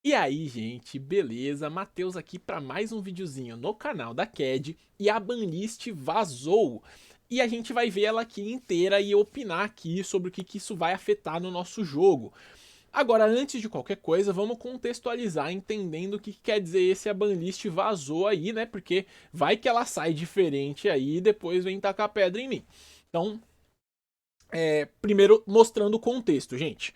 E aí, gente, beleza? Matheus aqui para mais um videozinho no canal da CAD e a banlist vazou. E a gente vai ver ela aqui inteira e opinar aqui sobre o que isso vai afetar no nosso jogo. Agora, antes de qualquer coisa, vamos contextualizar entendendo o que quer dizer esse a banlist vazou aí, né? Porque vai que ela sai diferente aí e depois vem tacar pedra em mim. Então, primeiro mostrando o contexto, gente.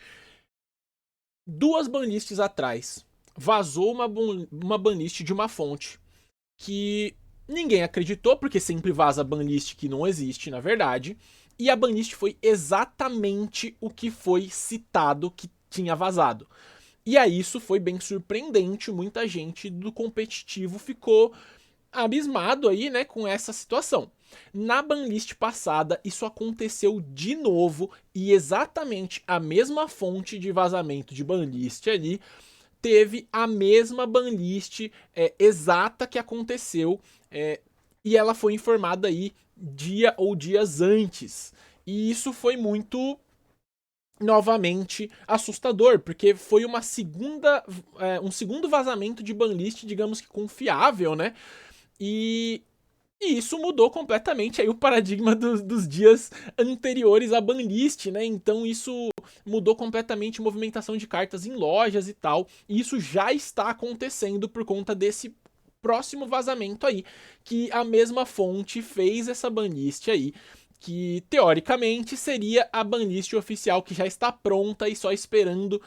Duas banlists atrás, vazou uma banlist de uma fonte que ninguém acreditou, porque sempre vaza banlist que não existe, na verdade. E a banlist foi exatamente o que foi citado que tinha vazado. E aí isso foi bem surpreendente, muita gente do competitivo ficou abismado aí, né, com essa situação. Na banlist passada, isso aconteceu de novo e exatamente a mesma fonte de vazamento de banlist ali teve a mesma banlist exata que aconteceu e ela foi informada aí dia ou dias antes. E isso foi muito novamente assustador, porque foi uma um segundo vazamento de banlist, digamos que confiável, né? E e isso mudou completamente aí o paradigma dos dias anteriores à banlist, né? Então isso mudou completamente a movimentação de cartas em lojas e tal. E isso já está acontecendo por conta desse próximo vazamento aí, que a mesma fonte fez essa banlist aí, que teoricamente seria a banlist oficial que já está pronta e só esperando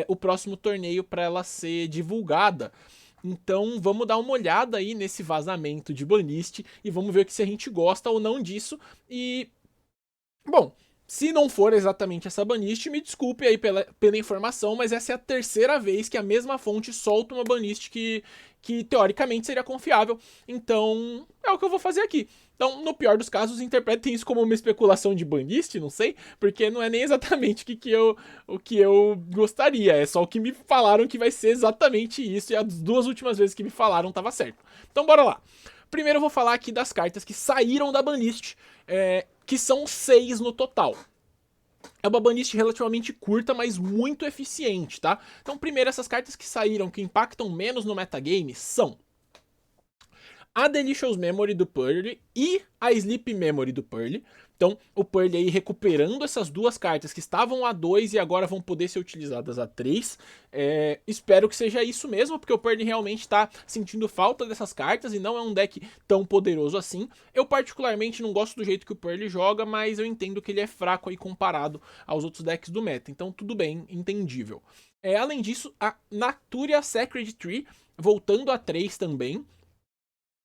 o próximo torneio para ela ser divulgada. Então vamos dar uma olhada aí nesse vazamento de banlist e vamos ver se a gente gosta ou não disso. E, bom, se não for exatamente essa banlist, me desculpe aí pela informação, mas essa é a terceira vez que a mesma fonte solta uma banlist que teoricamente seria confiável. Então é o que eu vou fazer aqui. Então, no pior dos casos, interpretem isso como uma especulação de banlist, não sei, porque não é nem exatamente o que eu gostaria, é só o que me falaram que vai ser exatamente isso, e as duas últimas vezes que me falaram tava certo. Então, bora lá. Primeiro eu vou falar aqui das cartas que saíram da banlist, que são 6 no total. É uma banlist relativamente curta, mas muito eficiente, tá? Então, primeiro, essas cartas que saíram, que impactam menos no metagame, são a Delicious Memory do Pearl e a Sleep Memory do Pearl. Então, o Pearl aí recuperando essas duas cartas que estavam a 2 e agora vão poder ser utilizadas a 3. Espero que seja isso mesmo, porque o Pearl realmente está sentindo falta dessas cartas e não é um deck tão poderoso assim. Eu particularmente não gosto do jeito que o Pearl joga, mas eu entendo que ele é fraco aí comparado aos outros decks do meta. Então, tudo bem, entendível. Além disso, a Naturia Sacred Tree voltando a 3 também.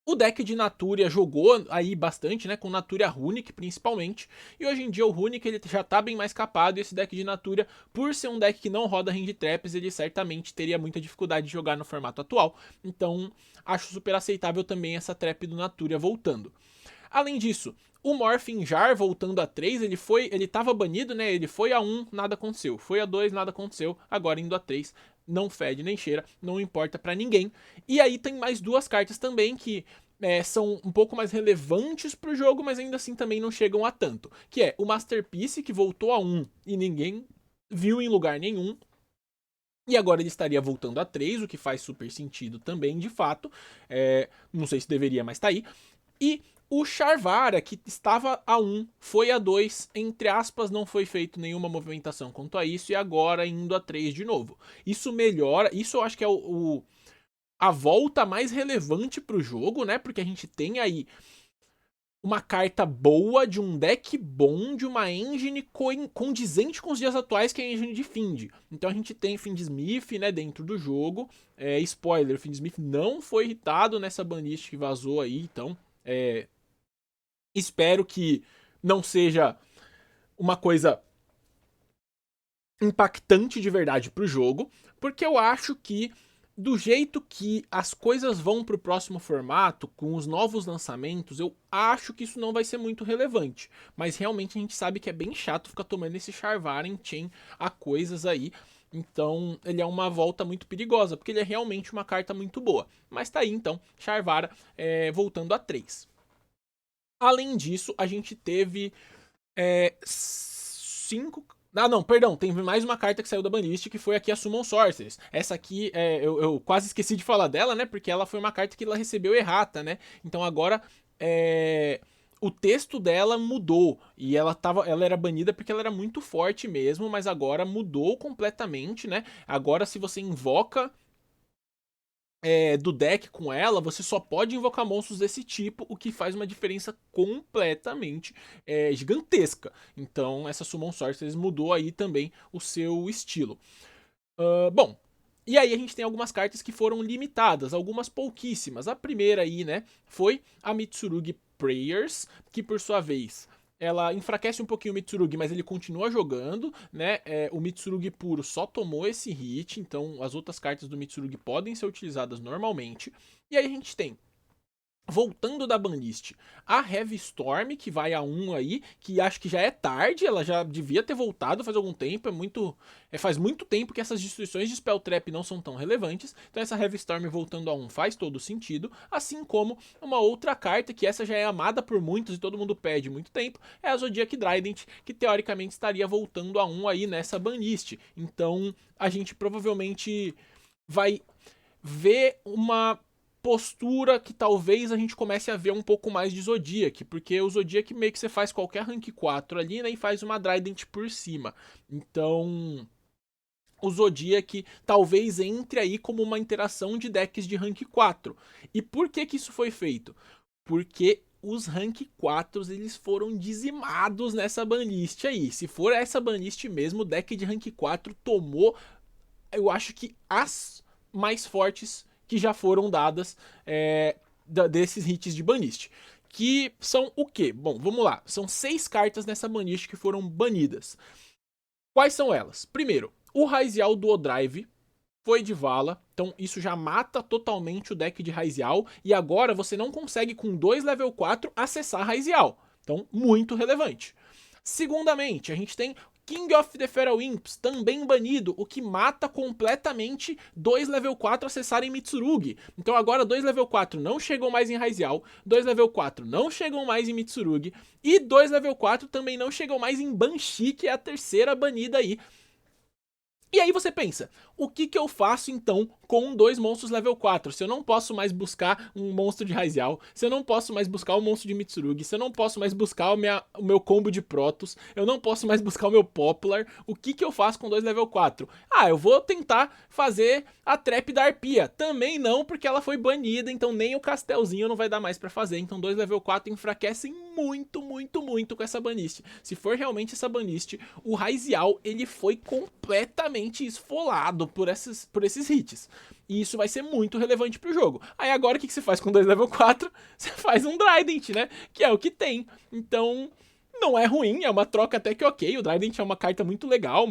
O deck de Naturia jogou aí bastante, né, com Naturia Runic principalmente, e hoje em dia o Runic ele já tá bem mais capado, e esse deck de Naturia, por ser um deck que não roda Hand Traps, ele certamente teria muita dificuldade de jogar no formato atual, então acho super aceitável também essa trap do Naturia voltando. Além disso, o Morphin Jar voltando a 3, ele tava banido, né? Ele foi a 1, nada aconteceu. Foi a 2, nada aconteceu. Agora indo a 3, não fede nem cheira, não importa para ninguém. E aí tem mais duas cartas também que são um pouco mais relevantes pro jogo, mas ainda assim também não chegam a tanto. Que é o Masterpiece, que voltou a 1 e ninguém viu em lugar nenhum. E agora ele estaria voltando a 3, o que faz super sentido também, de fato. Não sei se deveria, mas tá aí. E o Charvara, que estava a 1, foi a 2, entre aspas, não foi feito nenhuma movimentação quanto a isso, e agora indo a 3 de novo. Isso melhora, isso eu acho que é a volta mais relevante para o jogo, né? Porque a gente tem aí uma carta boa, de um deck bom, de uma engine condizente com os dias atuais, que é a engine de Find. Então a gente tem Findsmith, né, dentro do jogo. Spoiler, Findsmith não foi irritado nessa banlist que vazou aí, então espero que não seja uma coisa impactante de verdade pro jogo, porque eu acho que do jeito que as coisas vão pro próximo formato, com os novos lançamentos, eu acho que isso não vai ser muito relevante. Mas realmente a gente sabe que é bem chato ficar tomando esse Charvaren Chain a coisas aí. Então ele é uma volta muito perigosa, porque ele é realmente uma carta muito boa. Mas tá aí então, Charvara voltando a 3. Além disso, a gente teve cinco. Ah, não, perdão, tem mais uma carta que saiu da banlist, que foi aqui a Summon Sorceress. Essa aqui, eu quase esqueci de falar dela, né, porque ela foi uma carta que ela recebeu errata, né. Então agora, o texto dela mudou, e ela era banida porque ela era muito forte mesmo, mas agora mudou completamente, né. Agora se você invoca do deck com ela, você só pode invocar monstros desse tipo, o que faz uma diferença completamente gigantesca. Então essa Summon Sorceress mudou aí também o seu estilo. Bom, e aí a gente tem algumas cartas que foram limitadas, algumas pouquíssimas. A primeira aí, né, foi a Mitsurugi Prayers, que por sua vez ela enfraquece um pouquinho o Mitsurugi, mas ele continua jogando, né? O Mitsurugi puro só tomou esse hit, então as outras cartas do Mitsurugi podem ser utilizadas normalmente. E aí a gente tem, voltando da banlist, a Heavy Storm, que vai a 1 aí, que acho que já é tarde, ela já devia ter voltado faz algum tempo, faz muito tempo que essas destruições de Spell Trap não são tão relevantes, então essa Heavy Storm voltando a 1 faz todo sentido, assim como uma outra carta, que essa já é amada por muitos e todo mundo pede muito tempo, é a Zodiac Trident, que teoricamente estaria voltando a 1 aí nessa banlist, então a gente provavelmente vai ver uma postura que talvez a gente comece a ver um pouco mais de Zodiac, porque o Zodiac meio que você faz qualquer rank 4 ali, né, e faz uma Trident por cima. Então, o Zodiac talvez entre aí como uma interação de decks de rank 4. E por que que isso foi feito? Porque os rank 4 eles foram dizimados nessa banlist aí. Se for essa banlist mesmo, o deck de rank 4 tomou, eu acho que as mais fortes que já foram dadas desses hits de banlist. Que são o quê? Bom, vamos lá. São 6 cartas nessa banlist que foram banidas. Quais são elas? Primeiro, o Raizial Duodrive foi de vala, então isso já mata totalmente o deck de Raizial, e agora você não consegue com 2 level 4 acessar Raizial. Então, muito relevante. Segundamente, a gente tem King of the Feral Imps, também banido, o que mata completamente 2 level 4 acessarem Mitsurugi. Então agora 2 level 4 não chegam mais em Raizial, 2 level 4 não chegam mais em Mitsurugi, e 2 level 4 também não chegam mais em Banshee, que é a terceira banida aí. E aí você pensa, o que eu faço então com 2 monstros level 4? Se eu não posso mais buscar um monstro de Raizial, se eu não posso mais buscar um monstro de Mitsurugi, se eu não posso mais buscar o meu combo de Protoss, eu não posso mais buscar o meu Popular, o que eu faço com 2 level 4? Ah, eu vou tentar fazer a Trap da Arpia. Também não, porque ela foi banida, então nem o Castelzinho não vai dar mais pra fazer. Então 2 level 4 enfraquecem muito, muito, muito com essa banlist. Se for realmente essa banlist, o Raizial, ele foi completamente esfolado por esses hits. E isso vai ser muito relevante pro jogo. Aí agora o que você faz com 2 level 4? Você faz um Trident, né? Que é o que tem. Então, não é ruim, é uma troca até que ok. O Trident é uma carta muito legal,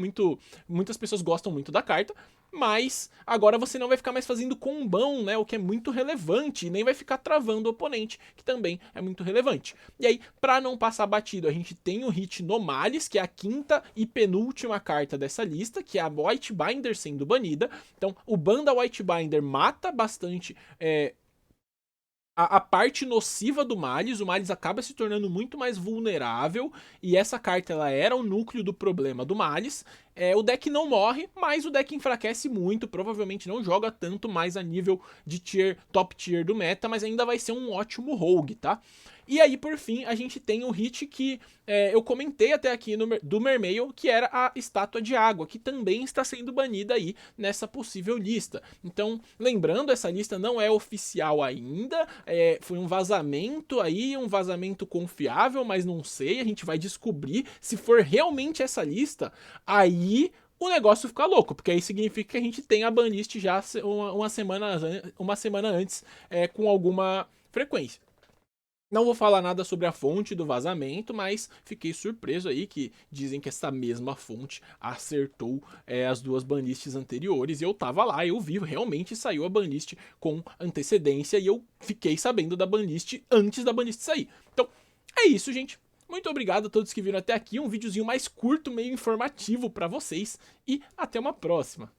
muitas pessoas gostam muito da carta. Mas agora você não vai ficar mais fazendo combão, né? O que é muito relevante. E nem vai ficar travando o oponente, que também é muito relevante. E aí, pra não passar batido, a gente tem o hit Nomalis, que é a quinta e penúltima carta dessa lista, que é a White Binder sendo banida. Então, o ban da White Binder mata bastante a parte nociva do Malis. O Malis acaba se tornando muito mais vulnerável, e essa carta ela era o núcleo do problema do Malis. O deck não morre, mas o deck enfraquece muito, provavelmente não joga tanto mais a nível de top tier do meta, mas ainda vai ser um ótimo rogue, tá? E aí, por fim, a gente tem o hit que eu comentei até aqui do Mermail, que era a Estátua de Água, que também está sendo banida aí nessa possível lista. Então, lembrando, essa lista não é oficial ainda, foi um vazamento aí, um vazamento confiável, mas não sei, a gente vai descobrir se for realmente essa lista, aí o negócio fica louco, porque aí significa que a gente tem a banlist já uma semana antes, com alguma frequência. Não vou falar nada sobre a fonte do vazamento, mas fiquei surpreso aí que dizem que essa mesma fonte acertou as 2 banlists anteriores. E eu tava lá, eu vi, realmente saiu a banlist com antecedência e eu fiquei sabendo da banlist antes da banlist sair. Então, é isso, gente. Muito obrigado a todos que viram até aqui. Um videozinho mais curto, meio informativo pra vocês. E até uma próxima.